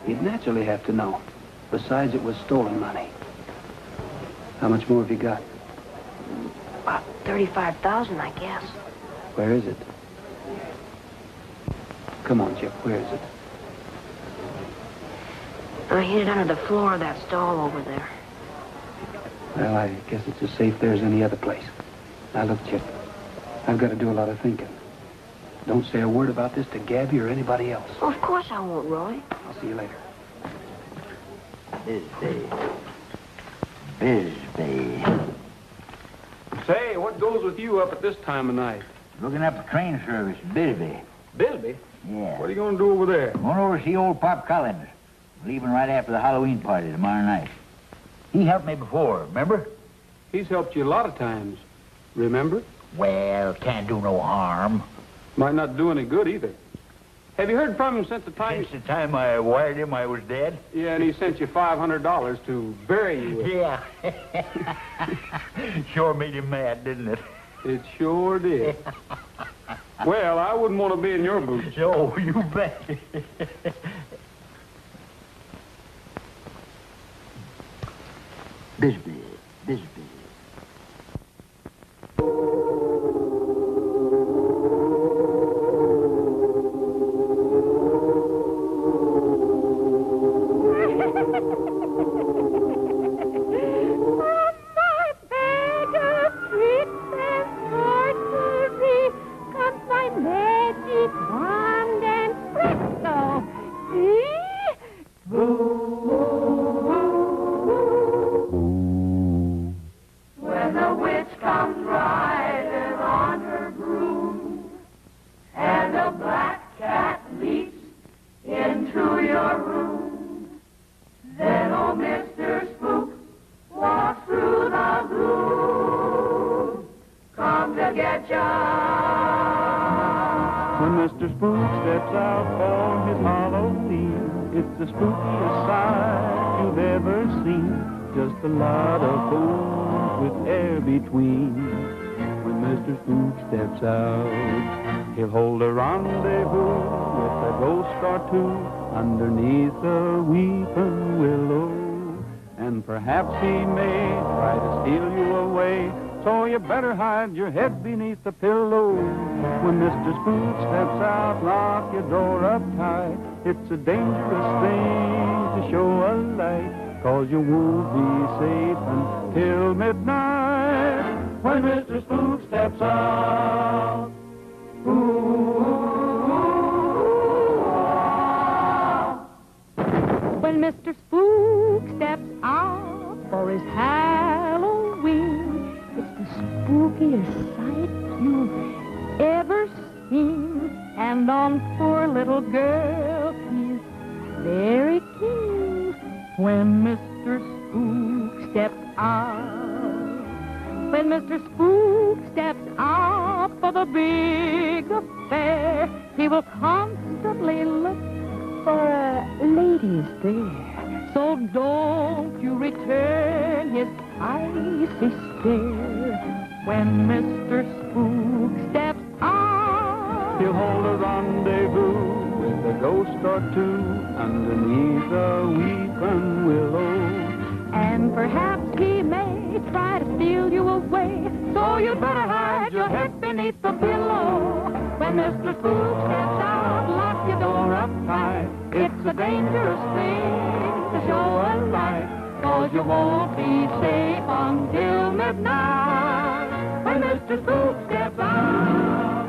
He'd naturally have to know. Besides, it was stolen money. How much more have you got?
About $35,000, I guess.
Where is it? Come on, Chip, where is it?
I hid it under the floor of that stall over there.
Well, I guess it's as safe there as any other place. Now, look, Chip, I've got to do a lot of thinking. Don't say a word about this to Gabby or anybody else.
Oh, of course I won't, Roy.
I'll see you later.
Bisbee.
Say, what goes with you up at this time of night?
Looking up the train service, Bisbee.
Bisbee?
Yeah.
What are you going to do over there?
Going over to see old Pop Collins. Leaving right after the Halloween party tomorrow night. He helped me before, remember?
He's helped you a lot of times. Remember?
Well, can't do no harm.
Might not do any good either. Have you heard from him since the time...
Since the time I wired him I was dead?
Yeah, and he sent you $500 to bury you with.
Yeah. Sure made him mad, didn't it?
It sure did. Well, I wouldn't want to be in your boots.
Oh, you bet. Bisbee.
When Mr. Spook steps out for his Halloween, it's the spookiest sight you've ever seen. Just a lot of fools with air between. When Mr. Spook steps out, he'll hold a rendezvous with a ghost or two underneath a weeping willow. And perhaps he may try to steal you away, so you better hide your head beneath the pillow. When Mr. Spook steps out, lock your door up tight. It's a dangerous thing to show a light, 'cause you won't be safe until midnight. When Mr. Spook steps out.
When Mr. Spook steps out for his Halloween, it's the spookiest sight you've ever seen. And on poor little girl, he's very keen. When Mr. Spook steps out, when Mr. Spook steps out for the big affair, he will constantly look for ladies there. So don't you return his icy stare. When Mr. Spook steps out,
he'll hold a rendezvous with a ghost or two underneath a weeping willow.
and perhaps he may try to steal you away. So you better hide your head beneath the pillow. When Mr. Spook steps out, lock your door up tight. It's a dangerous thing to show a light, 'cause you won't be safe until midnight. When Mr. Spook steps out.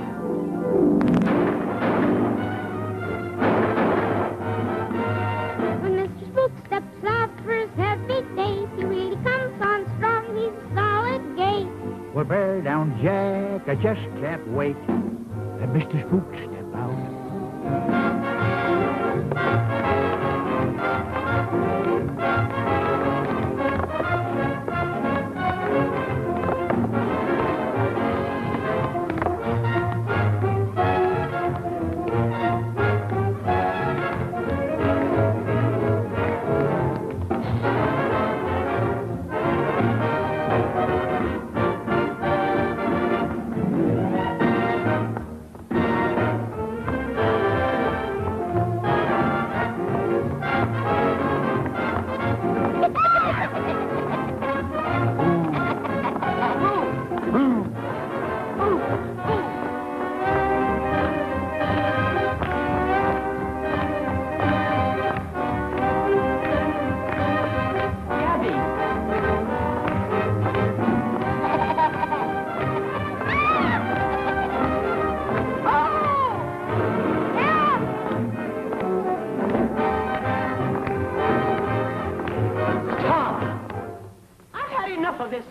When Mr. Spook steps out for his heavy day, he really comes on strong, he's a solid gate.
Well, bear down, Jack, I just can't wait. Let Mr. Spook step out.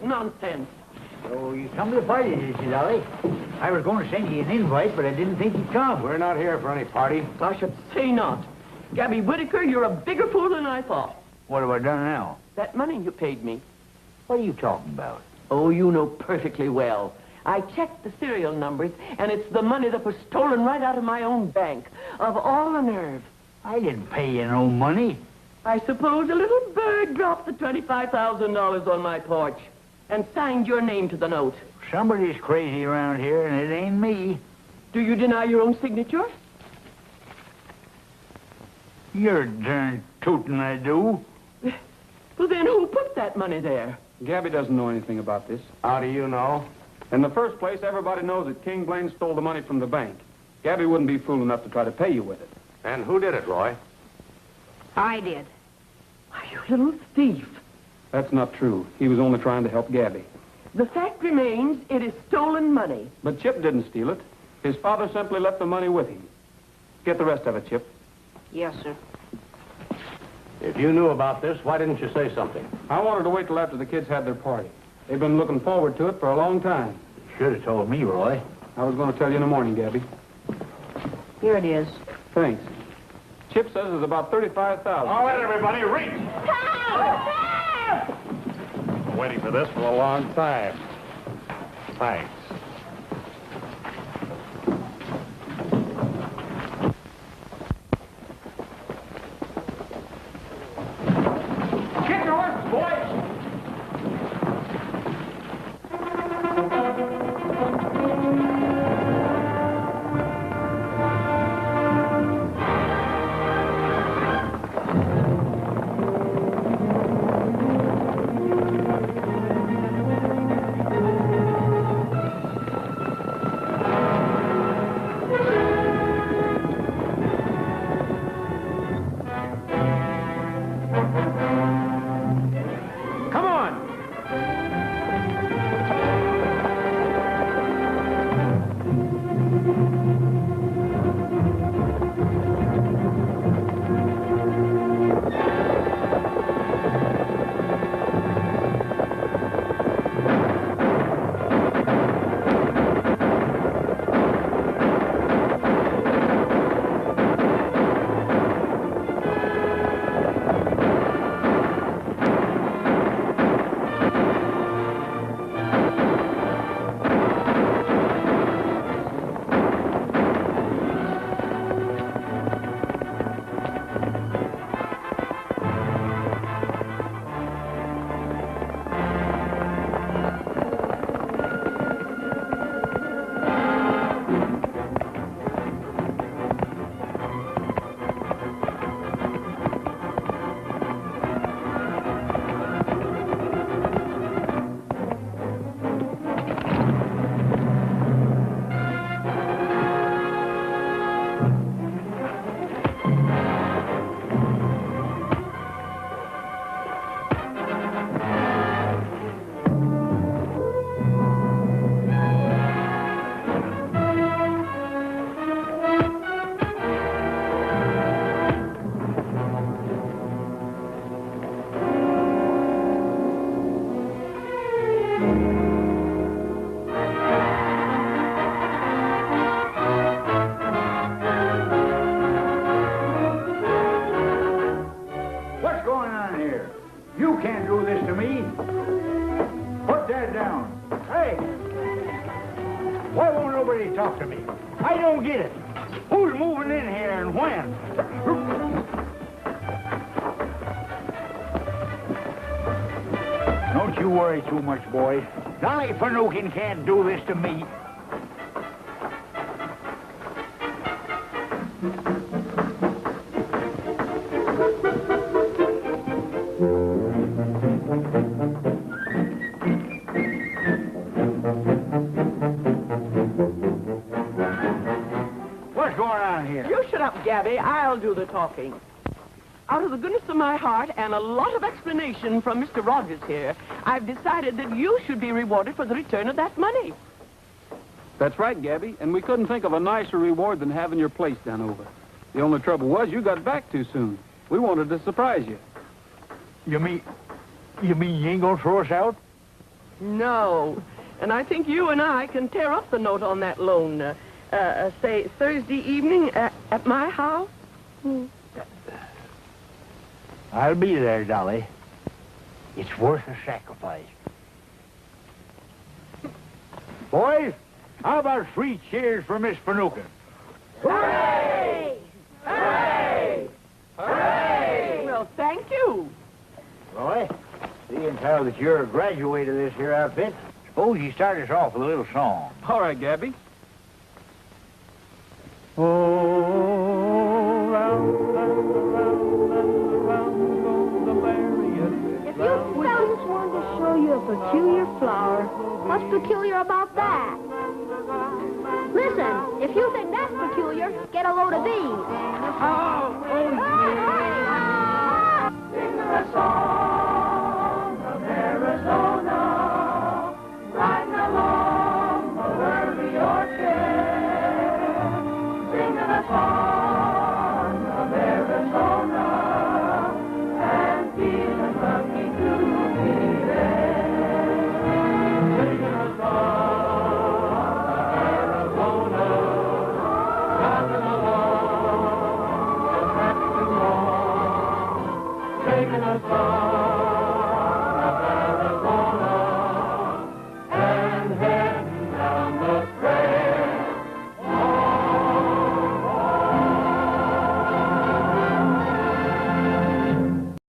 Nonsense.
So you come to the party, did you, Dolly? I was going to send you an invite, but I didn't think you'd come.
We're not here for any party.
I should say not. Gabby Whitaker, you're a bigger fool than I thought.
What have I done now?
That money you paid me.
What are you talking about?
Oh, you know perfectly well. I checked the serial numbers, and it's the money that was stolen right out of my own bank. Of all the nerve.
I didn't pay you no money.
I suppose a little bird dropped the $25,000 on my porch and signed your name to the note.
Somebody's crazy around here, and it ain't me.
Do you deny your own signature?
You're darn tootin' I do.
Well, then who put that money there?
Gabby doesn't know anything about this.
How do you know?
In the first place, everybody knows that King Blaine stole the money from the bank. Gabby wouldn't be fool enough to try to pay you with it.
And who did it, Roy?
I did.
Why, you little thief.
That's not true. He was only trying to help Gabby.
The fact remains, it is stolen money.
But Chip didn't steal it. His father simply left the money with him. Get the rest of it, Chip.
Yes, sir.
If you knew about this, why didn't you say something?
I wanted to wait till after the kids had their party. They've been looking forward to it for a long time.
Should have told me, Roy.
I was going to tell you in the morning, Gabby.
Here it is.
Thanks. Chip says it's about $35,000.
All right, everybody, reach!
Been waiting for this for a long time. Thanks.
Get your horses, boys!
Talk to me. I don't get it. Who's moving in here and when? Don't you worry too much, boy. Dolly Finucane can't do this to me.
Gabby, I'll do the talking. Out of the goodness of my heart and a lot of explanation from Mr. Rogers here, I've decided that you should be rewarded for the return of that money.
That's right, Gabby, and we couldn't think of a nicer reward than having your place done over. The only trouble was you got back too soon. We wanted to surprise you.
You mean you ain't gonna throw us out?
No, and I think you and I can tear up the note on that loan. Say, Thursday evening at my house?
I'll be there, Dolly. It's worth a sacrifice. Boys, how about 3 cheers for Miss Finucane?
Hooray! Hooray!
Hooray! Well, thank you.
Roy, seeing how that you're a graduate of this here outfit, suppose you start us off with a little song.
All right, Gabby.
Oh, round and around goes the lariat.
If you fellas wanted to show you a peculiar flower, what's peculiar about that? Listen, if you think that's peculiar, get a load of these.
Oh,